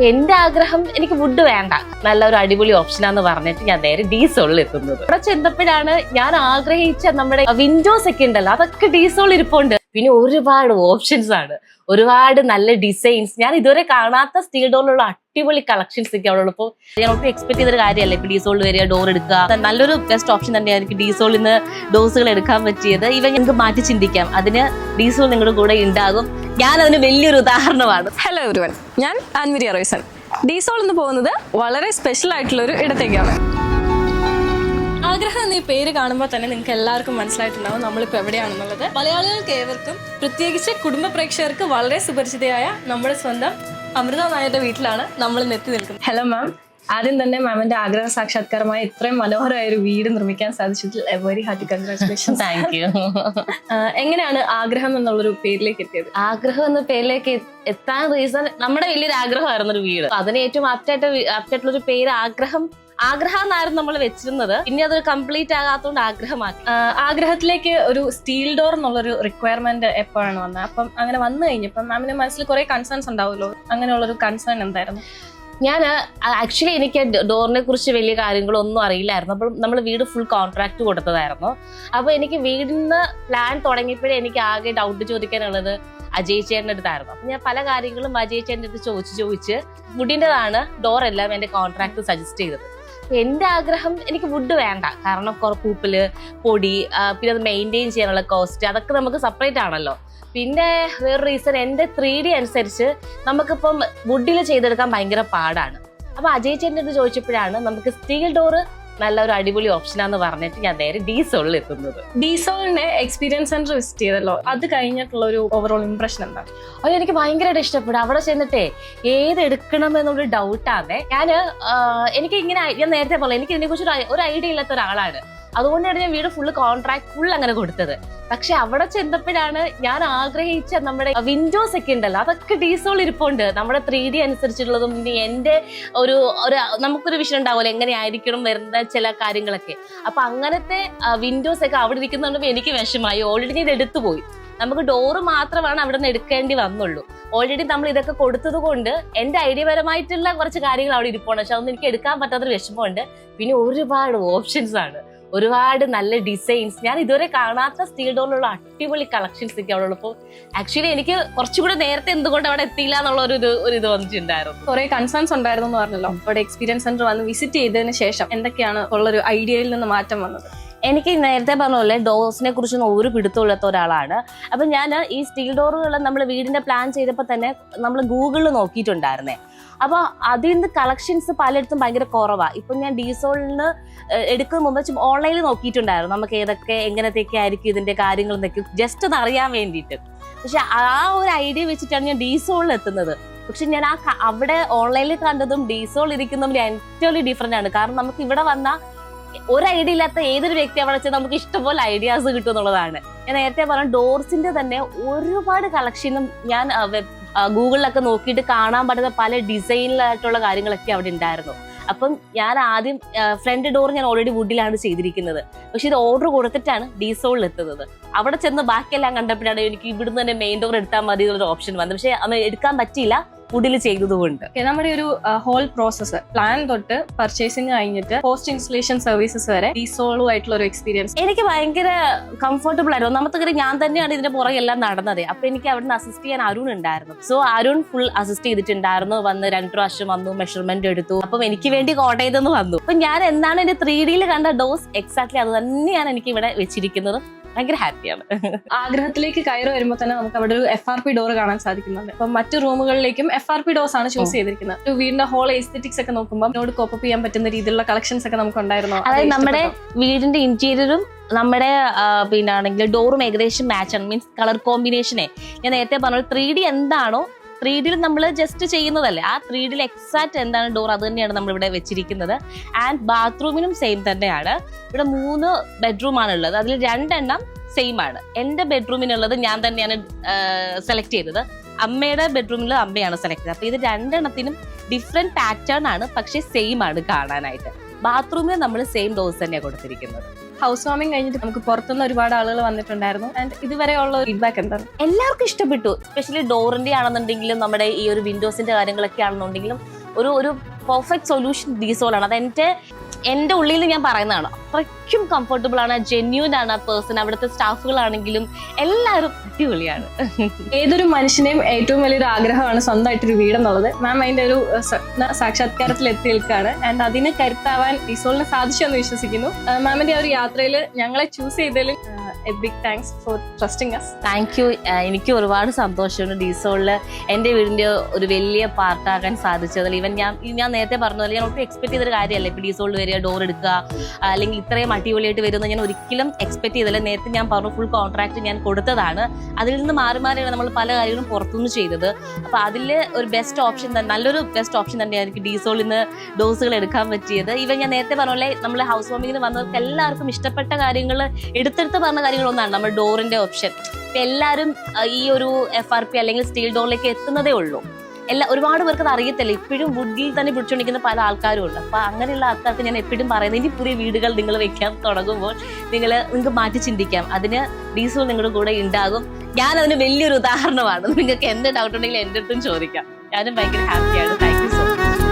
എന്റെ ആഗ്രഹം എനിക്ക് വുഡ് വേണ്ട, നല്ലൊരു അടിപൊളി ഓപ്ഷനാന്ന് പറഞ്ഞിട്ട് ഞാൻ നേരെ ഡീസോളിൽ എത്തുന്നത്. അവിടെ ചെന്നപ്പോഴാണ് ഞാൻ ആഗ്രഹിച്ച നമ്മുടെ വിൻഡോസ് ഒക്കെ ഉണ്ടല്ലോ, അതൊക്കെ ഡീസോൾ ഇരിപ്പുണ്ട്. പിന്നെ ഒരുപാട് ഓപ്ഷൻസ് ആണ്, ഒരുപാട് നല്ല ഡിസൈൻസ്. ഞാൻ ഇതുവരെ കാണാത്ത സ്റ്റീൽ ഡോറിലുള്ള അടിപൊളി കളക്ഷൻസ് ഒക്കെ അവിടെ ഉള്ളപ്പോൾ ഞാൻ ഒട്ടും എക്സ്പെക്ട് ചെയ്തൊരു കാര്യമല്ല ഇപ്പൊ ഡീസോളിൽ വരിക, ഡോർ എടുക്കുക. നല്ലൊരു ബെസ്റ്റ് ഓപ്ഷൻ തന്നെയായിരിക്കും ഡീസോളിൽ നിന്ന് ഡോസുകൾ എടുക്കാൻ പറ്റിയത്. ഇവ ഞങ്ങൾക്ക് മാറ്റി ചിന്തിക്കാം, അതിന് ഡീസോൾ നിങ്ങളുടെ കൂടെ ഉണ്ടാകും. ഞാൻ അതിന് വലിയൊരു ഉദാഹരണമാണ്. ഹലോ എവരിവൺ, ഞാൻ ആൻവിരി റോയ്സൺ. ഡീസോൾ എന്ന് പോകുന്നത് വളരെ സ്പെഷ്യൽ ആയിട്ടുള്ള ഒരു ഇടത്തേക്കാണ്. ആഗ്രഹം എന്ന ഈ പേര് കാണുമ്പോൾ തന്നെ നിങ്ങൾക്ക് എല്ലാവർക്കും മനസ്സിലായിട്ടുണ്ടാവും നമ്മളിപ്പോൾ എവിടെയാണെന്നുള്ളത്. മലയാളികൾക്ക് ഏവർക്കും, പ്രത്യേകിച്ച് കുടുംബ പ്രേക്ഷകർക്ക് വളരെ സുപരിചിതയായ നമ്മുടെ സ്വന്തം അമൃത നായരുടെ വീട്ടിലാണ് നമ്മൾ എത്തി നിൽക്കുന്നത്. ഹലോ മാം, ആദ്യം തന്നെ മാമിന്റെ ആഗ്രഹ സാക്ഷാത്കാരമായ ഇത്രയും മനോഹരമായ ഒരു വീട് നിർമ്മിക്കാൻ സാധിച്ചതിൽ very hearty congratulation. Thank you. എങ്ങനെയാണ് ആഗ്രഹം എന്നുള്ളൊരു പേരിലേക്ക് എത്തിയത്? ആഗ്രഹം എന്ന പേരിലേക്ക് എത്താൻ റീസൺ നമ്മുടെ വലിയൊരു ആഗ്രഹമായിരുന്നു ഒരു വീട്. അതിന് ഏറ്റവും ആപ്റ്റായിട്ടുള്ള ഒരു പേര് ആഗ്രഹം എന്നായിരുന്നു നമ്മൾ വെച്ചിരുന്നത്. പിന്നെ അതൊരു കംപ്ലീറ്റ് ആകാത്തതുകൊണ്ട് ആഗ്രഹമാക്കി. ആഗ്രഹത്തിലേക്ക് ഒരു സ്റ്റീൽ ഡോർ എന്നുള്ളൊരു റിക്വയർമെന്റ് എപ്പോഴാണ് വന്നത്? അപ്പം അങ്ങനെ വന്നു കഴിഞ്ഞപ്പം മാമിന്റെ മനസ്സിൽ കുറെ കൺസേൺസ് ഉണ്ടാവുമല്ലോ, അങ്ങനെയുള്ളൊരു കൺസേൺ എന്തായിരുന്നു? ഞാൻ ആക്ച്വലി എനിക്ക് ഡോറിനെ കുറിച്ച് വലിയ കാര്യങ്ങളൊന്നും അറിയില്ലായിരുന്നു. അപ്പോൾ നമ്മൾ വീട് ഫുൾ കോൺട്രാക്ട് കൊടുത്തതായിരുന്നു. അപ്പോൾ എനിക്ക് വീടിന് പ്ലാൻ തുടങ്ങിയപ്പോഴേ എനിക്ക് ആകെ ഡൗട്ട് ചോദിക്കാനുള്ളത് അജയ് ചേട്ടൻ്റെ അടുത്തായിരുന്നു. അപ്പൊ ഞാൻ പല കാര്യങ്ങളും അജയ് ചേട്ടൻ്റെ അടുത്ത് ചോദിച്ച് വുഡിൻ്റെതാണ് ഡോർ എല്ലാം എൻ്റെ കോൺട്രാക്ട് സജസ്റ്റ് ചെയ്തത്. എന്റെ ആഗ്രഹം എനിക്ക് വുഡ് വേണ്ട, കാരണം പൂപ്പല്, പൊടി, പിന്നെ അത് മെയിൻറ്റെയിൻ ചെയ്യാനുള്ള കോസ്റ്റ് അതൊക്കെ നമുക്ക് സെപ്പറേറ്റ് ആണല്ലോ. പിന്നെ വേറൊരു റീസൺ, എൻ്റെ 3D അനുസരിച്ച് നമുക്കിപ്പം വുഡിൽ ചെയ്തെടുക്കാൻ ഭയങ്കര പാടാണ്. അപ്പൊ അജയ് ചേട്ടൻ്റെ അടുത്ത് ചോദിച്ചപ്പോഴാണ് നമുക്ക് സ്റ്റീൽ ഡോറ് നല്ലൊരു അടിപൊളി ഓപ്ഷനാന്ന് പറഞ്ഞിട്ട് ഞാൻ നേരെ ഡീസോളിൽ എത്തുന്നത്. ഡീസോളിന്റെ എക്സ്പീരിയൻസ് സെന്റർ വിസിറ്റ് ചെയ്തല്ലോ, അത് കഴിഞ്ഞിട്ടുള്ള ഒരു ഓവറോൾ ഇംപ്രഷൻ എന്താണ്? അത് എനിക്ക് ഭയങ്കരമായിട്ട് ഇഷ്ടപ്പെടും. അവിടെ ചെന്നിട്ടേ ഏത് എടുക്കണം എന്നൊരു ഡൗട്ടാണ്. എനിക്ക് ഇങ്ങനെ ഞാൻ നേരത്തെ പോലെ എനിക്ക് ഇതിനെക്കുറിച്ച് ഒരു ഐഡിയ ഇല്ലാത്ത ഒരാളാണ്. അതുകൊണ്ടാണ് ഞാൻ വീട് ഫുൾ അങ്ങനെ കൊടുത്തത്. പക്ഷെ അവിടെ ചെന്നപ്പോഴാണ് ഞാൻ ആഗ്രഹിച്ച നമ്മുടെ വിൻഡോസ് ഒക്കെ ഉണ്ടല്ലോ, അതൊക്കെ ഡീസോൾ ഇരിപ്പുണ്ട്. നമ്മുടെ 3D അനുസരിച്ചിട്ടുള്ളതും പിന്നെ എൻ്റെ ഒരു നമുക്കൊരു വിഷയം ഉണ്ടാവുമല്ലോ എങ്ങനെയായിരിക്കണം വരുന്ന ചില കാര്യങ്ങളൊക്കെ. അപ്പൊ അങ്ങനത്തെ വിൻഡോസ് ഒക്കെ അവിടെ ഇരിക്കുന്നുണ്ടപ്പോൾ എനിക്ക് വിഷമായി. ഓൾറെഡി ഞാൻ എടുത്തു പോയി. നമുക്ക് ഡോറ് മാത്രമാണ് അവിടെ നിന്ന് എടുക്കേണ്ടി വന്നുള്ളൂ. ഓൾറെഡി നമ്മൾ ഇതൊക്കെ കൊടുത്തത് കൊണ്ട് എൻ്റെ ഐഡിയപരമായിട്ടുള്ള കുറച്ച് കാര്യങ്ങൾ അവിടെ ഇരിപ്പുണ്ട്. പക്ഷെ അതൊന്നും എനിക്ക് എടുക്കാൻ പറ്റാത്തൊരു വിഷമമുണ്ട്. പിന്നെ ഒരുപാട് ഓപ്ഷൻസ് ആണ്, ഒരുപാട് നല്ല ഡിസൈൻസ്. ഞാൻ ഇതുവരെ കാണാത്ത സ്റ്റീൽ ഡോറിലുള്ള അടിപൊളി കളക്ഷൻസ് ഒക്കെ അവിടെ ഉള്ളപ്പോൾ ആക്ച്വലി എനിക്ക് കുറച്ചുകൂടെ നേരത്തെ എന്തുകൊണ്ട് അവിടെ എത്തിയില്ല എന്നുള്ള ഒരു ഇത് വന്നിട്ടുണ്ടായിരുന്നു. കുറെ കൺസേൺസ് ഉണ്ടായിരുന്നു എന്ന് പറഞ്ഞല്ലോ. അവിടെ എക്സ്പീരിയൻസ് സെന്റർ വന്ന് വിസിറ്റ് ചെയ്തതിന് ശേഷം എന്തൊക്കെയാണ് ഉള്ളൊരു ഐഡിയയിൽ നിന്ന് മാറ്റം വന്നത്? എനിക്ക് നേരത്തെ പറഞ്ഞ പോലെ ഡോർസിനെ കുറിച്ചൊന്നും ഒരു പിടുത്തമില്ലാത്ത ഒരാളാണ്. അപ്പം ഞാൻ ഈ സ്റ്റീൽ ഡോറുകൾ നമ്മൾ വീടിന്റെ പ്ലാൻ ചെയ്തപ്പോൾ തന്നെ നമ്മൾ ഗൂഗിളിൽ നോക്കിയിട്ടുണ്ടായിരുന്നേ. അപ്പോൾ അതിൽ നിന്ന് കളക്ഷൻസ് പലയിടത്തും ഭയങ്കര കുറവാണ്. ഇപ്പം ഞാൻ ഡീസോളിന് എടുക്കുന്ന മുമ്പ് ഓൺലൈനിൽ നോക്കിയിട്ടുണ്ടായിരുന്നു നമുക്ക് ഏതൊക്കെ എങ്ങനത്തെയൊക്കെ ആയിരിക്കും ഇതിന്റെ കാര്യങ്ങൾ എന്നൊക്കെ ജസ്റ്റ് ഒന്ന് അറിയാൻ വേണ്ടിയിട്ട്. പക്ഷെ ആ ഒരു ഐഡിയ വെച്ചിട്ടാണ് ഞാൻ ഡീസോളിൽ എത്തുന്നത്. പക്ഷെ ഞാൻ അവിടെ ഓൺലൈനിൽ കണ്ടതും ഡീസോൾ ഇരിക്കുന്നതും ഏറ്റവും ഡിഫറെന്റ് ആണ്. കാരണം നമുക്ക് ഇവിടെ വന്ന ഒരു ഐഡിയ ഇല്ലാത്ത ഏതൊരു വ്യക്തി അവിടെ വെച്ചാൽ നമുക്ക് ഇഷ്ടംപോലെ ഐഡിയാസ് കിട്ടും എന്നുള്ളതാണ്. ഞാൻ നേരത്തെ പറഞ്ഞ ഡോർസിന്റെ തന്നെ ഒരുപാട് കളക്ഷനും ഞാൻ ഗൂഗിളിലൊക്കെ നോക്കിയിട്ട് കാണാൻ പറ്റുന്ന പല ഡിസൈനിലായിട്ടുള്ള കാര്യങ്ങളൊക്കെ അവിടെ ഉണ്ടായിരുന്നു. അപ്പം ഞാൻ ആദ്യം ഫ്രണ്ട് ഡോർ ഞാൻ ഓൾറെഡി വുഡിലാണ് ചെയ്തിരിക്കുന്നത്. പക്ഷെ ഇത് ഓർഡർ കൊടുത്തിട്ടാണ് ഡീസോളിൽ എത്തുന്നത്. അവിടെ ചെന്ന് ബാക്കിയെല്ലാം കണ്ടപ്പോഴാണ് എനിക്ക് ഇവിടുന്ന് തന്നെ മെയിൻ ഡോർ എടുത്താൽ മതി എന്നുള്ളൊരു ഓപ്ഷൻ വന്നത്. പക്ഷെ അത് എടുക്കാൻ പറ്റിയില്ല വുഡിൽ ചെയ്തതുകൊണ്ട്. നമ്മുടെ ഒരു ഹോൾ പ്രോസസ്സ് പ്ലാൻ തൊട്ട് പർച്ചേസിംഗ് കഴിഞ്ഞിട്ട് പോസ്റ്റ് ഇൻസ്റ്റലേഷൻ സർവീസസ് വരെ ഡീസോളും ആയിട്ടുള്ള ഒരു എക്സ്പീരിയൻസ് എനിക്ക് ഭയങ്കര കംഫർട്ടബിൾ ആയിരുന്നു. ഒന്നാമത്തെ കാര്യം ഞാൻ തന്നെയാണ് ഇതിന്റെ പുറകെ എല്ലാം നടന്നത്. അപ്പൊ എനിക്ക് അവിടുന്ന് അസിസ്റ്റ് ചെയ്യാൻ അരുൺ ഉണ്ടായിരുന്നു. സോ അരുൺ ഫുൾ അസിസ്റ്റ് ചെയ്തിട്ടുണ്ടായിരുന്നു. വന്ന് 2 പ്രാവശ്യം വന്നു, മെഷർമെന്റ് എടുത്തു. അപ്പം എനിക്ക് വേണ്ടി കോട്ട് ചെയ്തെന്ന് വന്നു. അപ്പൊ ഞാൻ എന്താണ് എന്റെ 3Dയിൽ കണ്ട ഡോസ് എക്സാക്ട്ലി അത് തന്നെയാണ് എനിക്ക് ഇവിടെ വെച്ചിരിക്കുന്നത്. ഭയങ്കര ഹാപ്പിയാണ്. ആഗ്രഹത്തിലേക്ക് കയറി വരുമ്പോൾ തന്നെ നമുക്ക് അവിടെ ഒരു FRP ഡോർ കാണാൻ സാധിക്കുന്നുണ്ട്. അപ്പൊ മറ്റു റൂമുകളിലേക്കും FRP ഡോർസ് ആണ് ചൂസ് ചെയ്തിരിക്കുന്നത്. ഒരു വീടിന്റെ ഹോൾ എസ്തെറ്റിക്സ് ഒക്കെ നോക്കുമ്പോൾ അതിനോട് കോപ്പപ്പ് ചെയ്യാൻ പറ്റുന്ന രീതിയിലുള്ള കളക്ഷൻസ് ഒക്കെ നമുക്ക് ഉണ്ടായിരുന്നു. അതായത് നമ്മുടെ വീടിന്റെ ഇന്റീരിയറും നമ്മുടെ പിന്നാണെങ്കിൽ ഡോറും ഏകദേശം മാച്ച് ആണ്. മീൻസ് കളർ കോമ്പിനേഷനെ ഞാൻ നേരത്തെ പറഞ്ഞത് 3D എന്താണോ 3Dയിൽ നമ്മൾ ജസ്റ്റ് ചെയ്യുന്നതല്ലേ, ആ 3Dയിൽ എക്സാക്ട് എന്താണ് ഡോർ അത് തന്നെയാണ് നമ്മൾ ഇവിടെ വെച്ചിരിക്കുന്നത്. ആൻഡ് ബാത്റൂമിനും സെയിം തന്നെയാണ്. ഇവിടെ 3 ബെഡ്റൂം ആണുള്ളത്. അതിൽ 2 എണ്ണം സെയിം ആണ്. എൻ്റെ ബെഡ്റൂമിനുള്ളത് ഞാൻ തന്നെയാണ് സെലക്ട് ചെയ്തത്. അമ്മയുടെ ബെഡ്റൂമിൽ അമ്മയാണ് സെലക്ട് ചെയ്തത്. അപ്പൊ ഇത് 2 എണ്ണത്തിനും ഡിഫറെന്റ് പാറ്റേൺ ആണ്, പക്ഷെ സെയിം ആണ് കാണാനായിട്ട്. ബാത്റൂമിൽ നമ്മൾ സെയിം ഡോസ് തന്നെയാണ് കൊടുത്തിരിക്കുന്നത്. ഹൗസ് വാമിംഗ് കഴിഞ്ഞിട്ട് നമുക്ക് പുറത്തുനിന്ന് ഒരുപാട് ആളുകൾ വന്നിട്ടുണ്ടായിരുന്നു. ആൻഡ് ഇതുവരെയുള്ള ഫീഡ്ബാക്ക് എന്താണ്? എല്ലാവർക്കും ഇഷ്ടപ്പെട്ടു. എസ്പെഷ്യലി ഡോറിന്റെ ആണെന്നുണ്ടെങ്കിലും നമ്മുടെ ഈ ഒരു വിൻഡോസിന്റെ കാര്യങ്ങളൊക്കെ ആണെന്നുണ്ടെങ്കിലും ഒരു പെർഫെക്റ്റ് സൊല്യൂഷൻ ഡീസോളാണ്. അത് എൻ്റെ ഉള്ളിൽ ഞാൻ പറയുന്നതാണ്. അത്രയ്ക്കും കംഫർട്ടബിൾ ആണ്, ജെന്യൂൻ ആണ് ആ പേഴ്സൺ. അവിടുത്തെ സ്റ്റാഫുകളാണെങ്കിലും എല്ലാവരും അടിപൊളിയാണ്. ഏതൊരു മനുഷ്യനെയും ഏറ്റവും വലിയൊരു ആഗ്രഹമാണ് സ്വന്തമായിട്ടൊരു വീടെന്നുള്ളത്. മാം അതിന്റെ ഒരു സാക്ഷാത്കാരത്തിൽ എത്തി നിൽക്കുകയാണ്. ആൻഡ് അതിന് കരുത്താവാൻ ഡീസോളിന് സാധിച്ചു എന്ന് വിശ്വസിക്കുന്നു. മാമിന്റെ ആ ഒരു യാത്രയിൽ ഞങ്ങളെ ചൂസ് ചെയ്തതിൽ a big thanks for trusting us. Thank you. എനിക്ക് ഒരുപാട് സന്തോഷമുണ്ട് ഡീസോളില് എൻ്റെ വീടിന്റെ ഒരു വലിയ പാർട്ടാകാൻ സാധിച്ചതിൽ. ഈവൻ ഞാൻ നേരത്തെ പറഞ്ഞ പോലെ ഞാൻ ഒട്ടും എക്സ്പെക്ട് ചെയ്തൊരു കാര്യമല്ല ഇപ്പൊ ഡീസോളിൽ വരിക, ഡോർ എടുക്കുക, അല്ലെങ്കിൽ ഇത്രയും അടിപൊളിയായിട്ട് വരുമെന്ന് ഞാൻ ഒരിക്കലും എക്സ്പെക്ട് ചെയ്തില്ല. നേരത്തെ ഞാൻ പറഞ്ഞു ഫുൾ കോൺട്രാക്ട് ഞാൻ കൊടുത്തതാണ്. അതിൽ നിന്ന് മാറിയാണ് നമ്മൾ പല കാര്യങ്ങളും പുറത്തുനിന്ന് ചെയ്തത്. അപ്പൊ അതിൽ ഒരു ബെസ്റ്റ് ഓപ്ഷൻ തന്നെ, നല്ലൊരു ബെസ്റ്റ് ഓപ്ഷൻ തന്നെയാണ് എനിക്ക് ഡീസോളിൽ നിന്ന് ഡോസുകൾ എടുക്കാൻ പറ്റിയത്. ഈവൻ ഞാൻ നേരത്തെ പറഞ്ഞ പോലെ നമ്മൾ ഹൗസ് വാമിങ്ങിന് വന്നവർക്ക് എല്ലാവർക്കും ഇഷ്ടപ്പെട്ട കാര്യങ്ങൾ എടുത്തെടുത്ത് പറഞ്ഞ കാര്യങ്ങളൊന്നാണ് നമ്മുടെ ഡോറിന്റെ ഓപ്ഷൻ. ഇപ്പൊ എല്ലാവരും ഈ ഒരു FRP അല്ലെങ്കിൽ സ്റ്റീൽ ഡോറിലേക്ക് എത്തുന്നതേ ഉള്ളൂ. ഒരുപാട് പേർക്ക് അത് അറിയത്തില്ല. ഇപ്പോഴും വുഡിൽ തന്നെ പിടിച്ചുകൊണ്ടിരിക്കുന്ന പല ആൾക്കാരും ഉണ്ട്. അപ്പൊ അങ്ങനെയുള്ള ആൾക്കാർക്ക് ഞാൻ എപ്പോഴും പറയുന്നത്, ഇനി പുതിയ വീടുകൾ നിങ്ങൾ വെക്കാൻ തുടങ്ങുമ്പോൾ നിങ്ങൾക്ക് മാറ്റി ചിന്തിക്കാം. അതിന് ഡീസോൾ നിങ്ങളുടെ കൂടെ ഉണ്ടാകും. ഞാൻ അതിന് വലിയൊരു ഉദാഹരണമാണ്. നിങ്ങൾക്ക് എന്ത് ഡൗട്ട് ഉണ്ടെങ്കിലും എൻ്റെ അടുത്തും ചോദിക്കാം. ഞാനും ഭയങ്കര ഹാപ്പിയാണ്. Thank you so much.